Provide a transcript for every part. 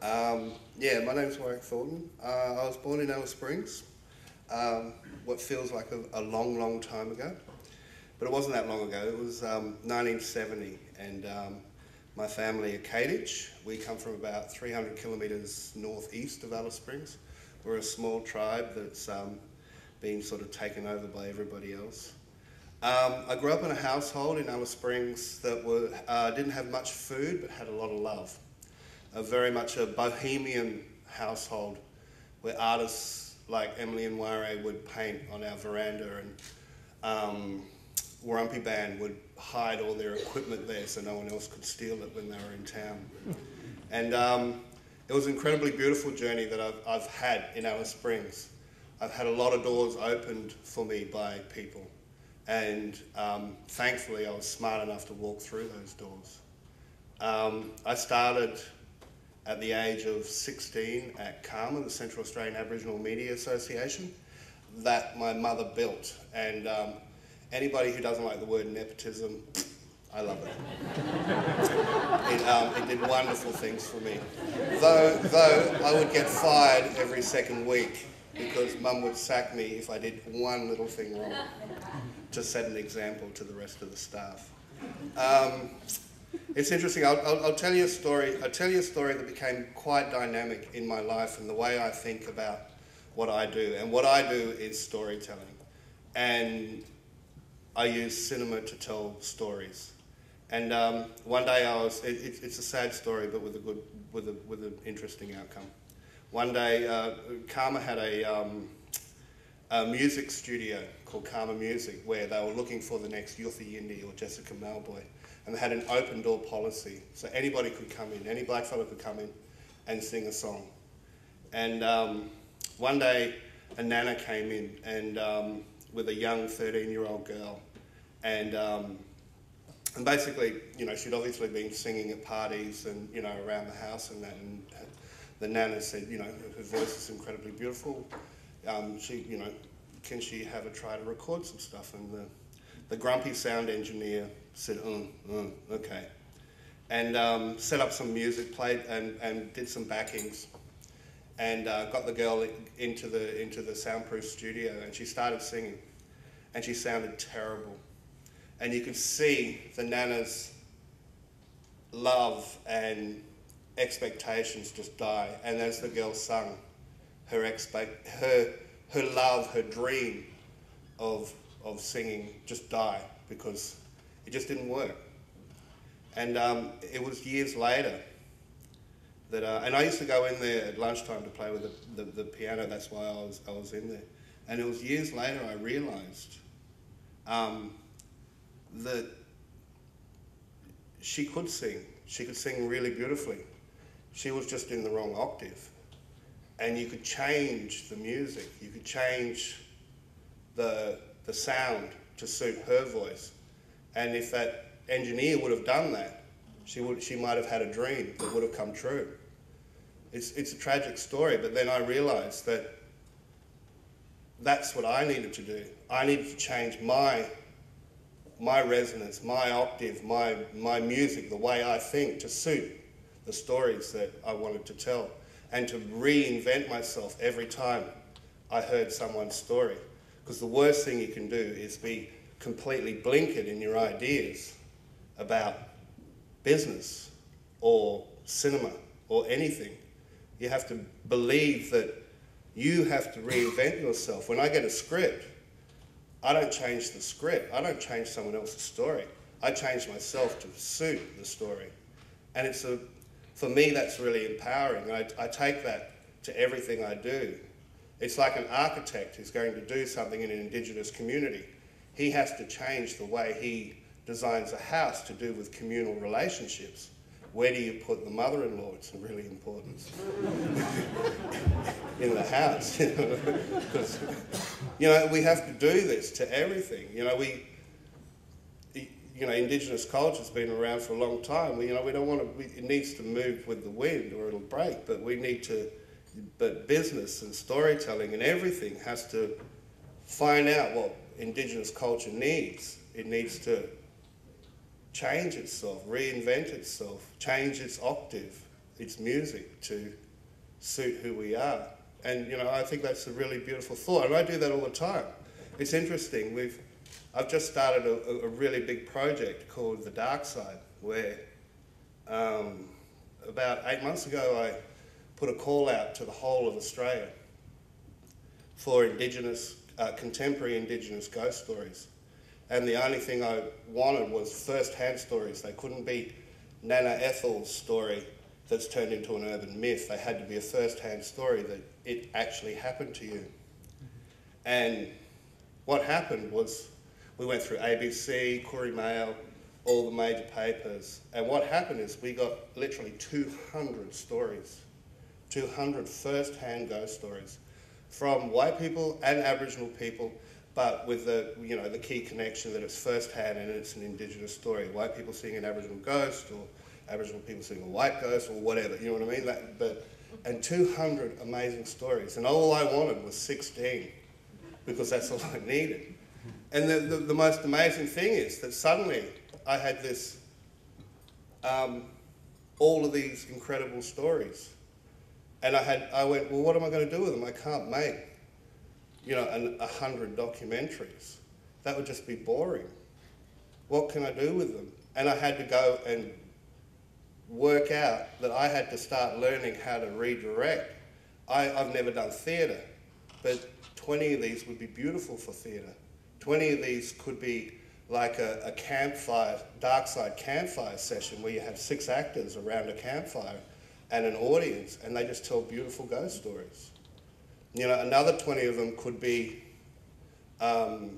Yeah, my name's Warwick Thornton. I was born in Alice Springs, what feels like a long, long time ago. But it wasn't that long ago. It was 1970, and my family are Kadich. We come from about 300 kilometres northeast of Alice Springs. We're a small tribe that's been sort of taken over by everybody else. I grew up in a household in Alice Springs that didn't have much food but had a lot of love. Very much a bohemian household where artists like Emily and Ware would paint on our veranda, and Warumpi Band would hide all their equipment there so no one else could steal it when they were in town. And it was an incredibly beautiful journey that I've had in Alice Springs. I've had a lot of doors opened for me by people, and thankfully I was smart enough to walk through those doors. I started at the age of 16 at CAMA, the Central Australian Aboriginal Media Association, that my mother built. And anybody who doesn't like the word nepotism, I love it. It did wonderful things for me. Though I would get fired every second week because Mum would sack me if I did one little thing wrong, to set an example to the rest of the staff. It's interesting. I'll tell you a story. I'll tell you a story that became quite dynamic in my life and the way I think about what I do. And what I do is storytelling, and I use cinema to tell stories. And one day it's a sad story, but with an interesting outcome. One day, Karma had a music studio called Karma Music, where they were looking for the next Yuthi Yindi or Jessica Malboy. And they had an open door policy, so anybody could come in, any blackfellow could come in and sing a song. And one day, a nana came in and with a young 13-year-old girl, and basically, you know, she'd obviously been singing at parties and, you know, around the house and that. And the nana said, you know, her voice is incredibly beautiful. You know, can she have a try to record some stuff? And the grumpy sound engineer said, okay. And set up some music, played and did some backings, and got the girl into the soundproof studio, and she started singing, and she sounded terrible. And you could see the nana's love and expectations just die. And as the girl sung, her love, her dream of singing just died because it just didn't work. And it was years later that, and I used to go in there at lunchtime to play with the piano. That's why I was in there. And it was years later I realised that she could sing. She could sing really beautifully. She was just in the wrong octave. And you could change the music. You could change the sound to suit her voice. And if that engineer would have done that, she might have had a dream that would have come true. It's a tragic story, but then I realised that that's what I needed to do. I needed to change my resonance, my octave, my music, the way I think, to suit the stories that I wanted to tell, and to reinvent myself every time I heard someone's story. Because the worst thing you can do is be completely blinkered in your ideas about business or cinema or anything. You have to believe that you have to reinvent yourself. When I get a script, I don't change the script. I don't change someone else's story. I change myself to suit the story. And for me, that's really empowering. I take that to everything I do. It's like an architect who's going to do something in an Indigenous community. He has to change the way he designs a house to do with communal relationships. Where do you put the mother-in-law? It's really important. In the house, because we have to do this to everything. Indigenous culture's been around for a long time. We don't want to. It needs to move with the wind, or it'll break. But we need to. But business and storytelling and everything has to find out what Indigenous culture needs. It needs to change itself, reinvent itself, change its octave, its music to suit who we are. And I think that's a really beautiful thought, and I do that all the time. It's interesting. I've just started a really big project called The Dark Side, where about 8 months ago I put a call out to the whole of Australia for contemporary Indigenous ghost stories. And the only thing I wanted was first-hand stories. They couldn't be Nana Ethel's story that's turned into an urban myth. They had to be a first-hand story that it actually happened to you. And what happened was we went through ABC, Koori Mail, all the major papers, and what happened is we got literally 200 stories, 200 first-hand ghost stories from white people and Aboriginal people, but with the key connection that it's first-hand and it's an Indigenous story. White people seeing an Aboriginal ghost, or Aboriginal people seeing a white ghost, or whatever, you know what I mean? And 200 amazing stories, and all I wanted was 16, because that's all I needed. And the most amazing thing is that suddenly I had this, all of these incredible stories. And I went, well, what am I going to do with them? I can't make, 100 documentaries. That would just be boring. What can I do with them? And I had to go and work out that I had to start learning how to redirect. I've never done theatre, but 20 of these would be beautiful for theatre. 20 of these could be like a campfire, dark side campfire session where you have 6 actors around a campfire and an audience, and they just tell beautiful ghost stories. Another 20 of them could be a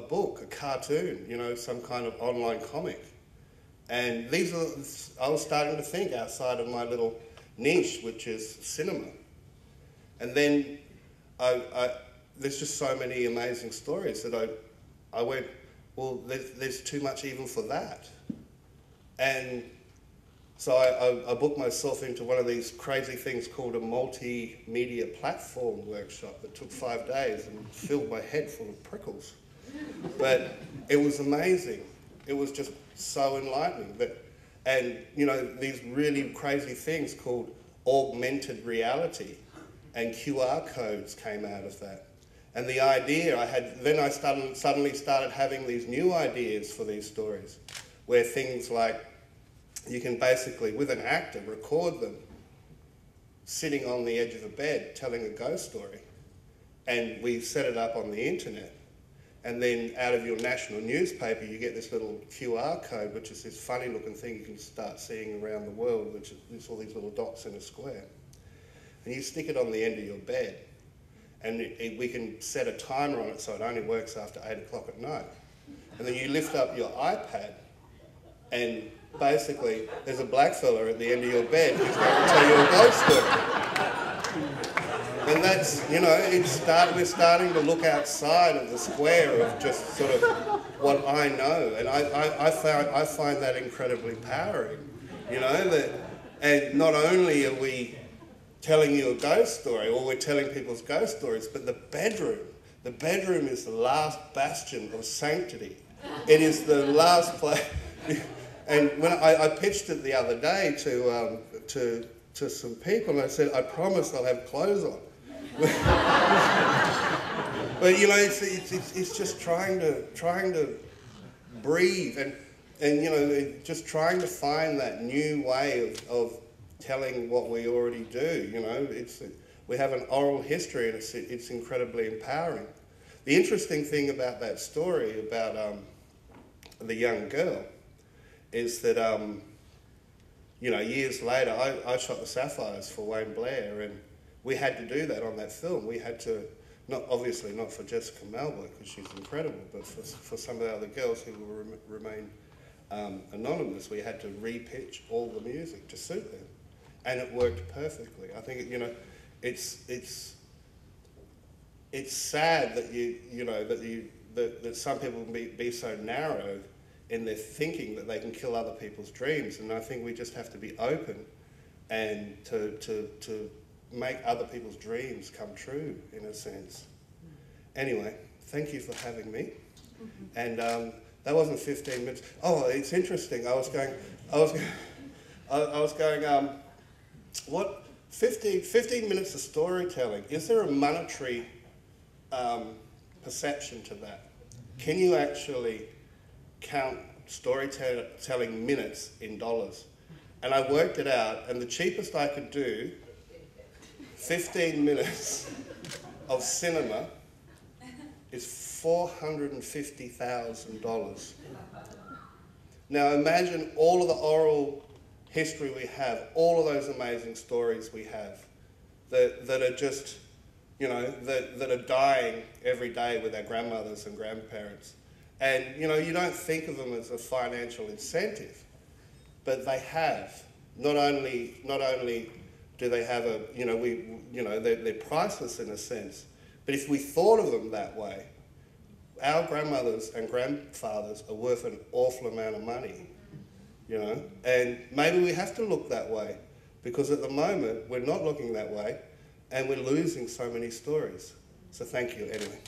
book, a cartoon, some kind of online comic. And I was starting to think outside of my little niche, which is cinema. And then there's just so many amazing stories that I went, well, there's too much even for that. And so I booked myself into one of these crazy things called a multimedia platform workshop that took 5 days and filled my head full of prickles. But it was amazing. It was just so enlightening. And these really crazy things called augmented reality and QR codes came out of that. And the idea I suddenly started having these new ideas for these stories, where things like, you can basically, with an actor, record them sitting on the edge of a bed telling a ghost story. And we set it up on the internet. And then out of your national newspaper, you get this little QR code, which is this funny looking thing you can start seeing around the world, which is all these little dots in a square. And you stick it on the end of your bed. And we can set a timer on it so it only works after 8 o'clock at night. And then you lift up your iPad, and basically there's a black fella at the end of your bed who's going to tell you a ghost story. And that's, we're starting to look outside of the square of just sort of what I know. And I find that incredibly empowering, and not only are we telling you a ghost story, or we're telling people's ghost stories, but the bedroom is the last bastion of sanctity. It is the last place. And when I pitched it the other day to some people, and I said, I promise I'll have clothes on. But it's just trying to breathe and just trying to find that new way of telling what we already do. We have an oral history, and it's incredibly empowering. The interesting thing about that story about the young girl is that years later I shot the Sapphires for Wayne Blair, and we had to do that on that film. We had to, obviously not for Jessica Malwood, because she's incredible, but for some of the other girls who will remain anonymous, we had to re-pitch all the music to suit them. And it worked perfectly. I think it's sad that that some people can be so narrow in their thinking that they can kill other people's dreams. And I think we just have to be open and to make other people's dreams come true, in a sense. Anyway, thank you for having me. And that wasn't 15 minutes. Oh, it's interesting. I was going. what 15 minutes of storytelling, is there a monetary perception to that? Can you actually count storytelling minutes in dollars? And I worked it out, and the cheapest I could do, 15 minutes of cinema, is $450,000. Now imagine all of the oral history we have, all of those amazing stories we have that are just, you know, that are dying every day with our grandmothers and grandparents. And, you know, you don't think of them as a financial incentive, but they have. Not only do they have a, you know, they're priceless in a sense, but if we thought of them that way, our grandmothers and grandfathers are worth an awful amount of money, you know, and maybe we have to look that way, because at the moment we're not looking that way and we're losing so many stories. So thank you anyway.